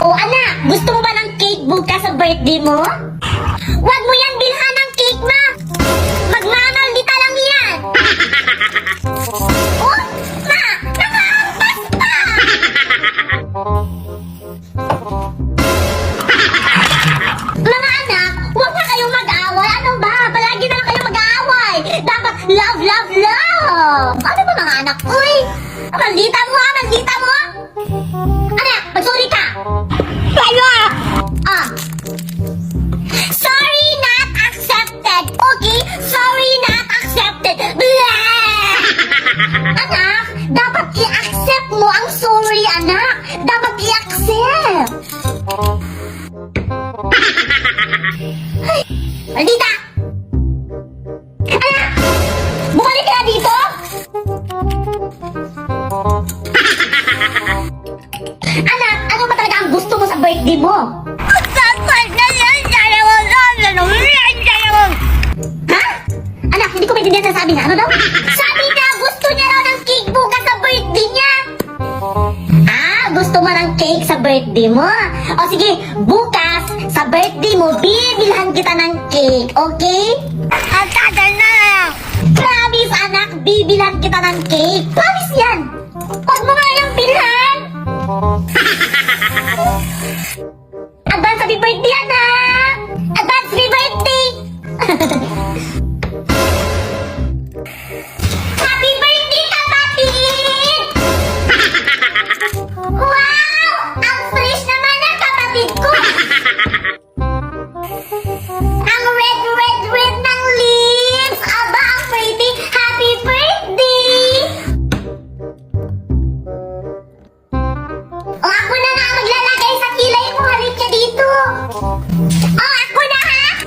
O anak, gusto mo ba ng cake bukas sa birthday mo? Huwag mo yan bilhan ng cake, ma! Magmamaldita lang yan! Oh, ma! Nakahampas pa! Mga anak, huwag na kayong mag-away. Ano ba? Palagi na lang kayo mag-away. Dapat love, love, love! Ano ba mga anak? Uy! Maldita mo, ha? Maldita mo! Anak, magsuri ka! Kaya! Ah! Sorry not accepted! Okay? Sorry not accepted! Blah! Anak, dapat i-accept mo ang sorry, anak! Dapat i-accept! Ay, maldita! Anak! Bumalik ka na dito! Anak, ano ba talaga ang gusto mo sa birthday mo? Ha? Anak, hindi ko maintindihan sa sabi niya. Ano daw? Sabi niya, gusto niya raw ng cake bukas sa birthday niya. Ah, gusto mo ng cake sa birthday mo? O sige, bukas sa birthday mo, bibilhan kita ng cake, okay? Ang tagal na! Promise, anak, bibilhan kita ng cake. Promise yan. Huwag mo nga yung bilhan. Advance happy birthday, anak! Advance happy birthday! Happy birthday, kapatid! Wow! Ang fresh naman ng kapatid ko! Ang red, red, red ng lips! Aba, ang pretty! Happy birthday! O, ako na nga maglalagay sa kilay mo. Halip ka dito. O, ako na ha?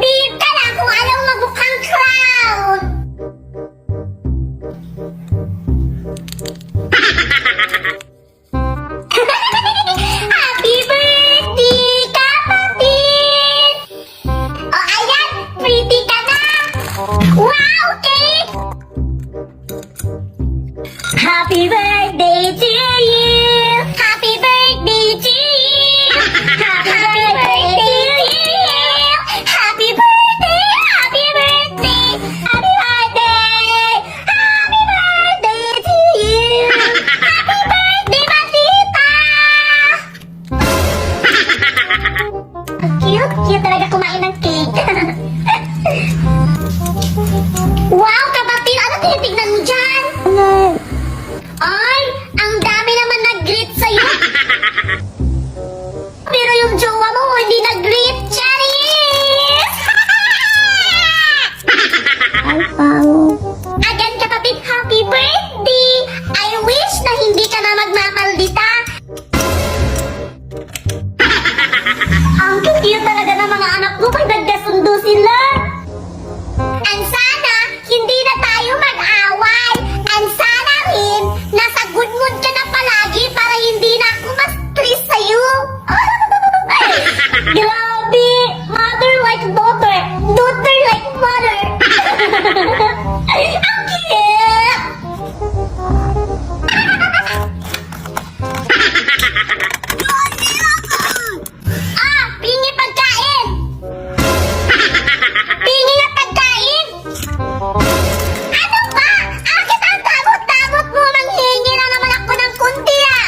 Bihip ka lang kung ayaw magmukhang clown. Happy birthday, kapatid! O, ayan. Pretty ka na. Wow, cake! Happy birthday to you! Happy birthday to you! Happy birthday to you! Happy birthday! Happy birthday! Happy birthday! Happy birthday to you! Happy birthday, Matita! Ang cute! Cute talaga kumain ng cake! Wow, kapatid! Ano tinitignan mo dyan? Ay, ang dami naman nag-greet sa'yo. Pero yung jowa mo, hindi nag-greet. Charis! Ay, pao. Again, kapatid, happy birthday! I wish na hindi ka na magmamaldita. Ang cute talaga ng mga anak mo pag nagkasundo sila. And sana, hindi na tayo mag-away. And sana rin, nasa good mood ka na palagi para hindi na ako ma-stress sa'yo. Grabe! Mother like daughter, daughter like mother. Ang cute! Ah, pingi pagkain! Pingi na pagkain! Ano ba? Akit ang damot-damot mo? Manghingi na naman ako ng kunti ah!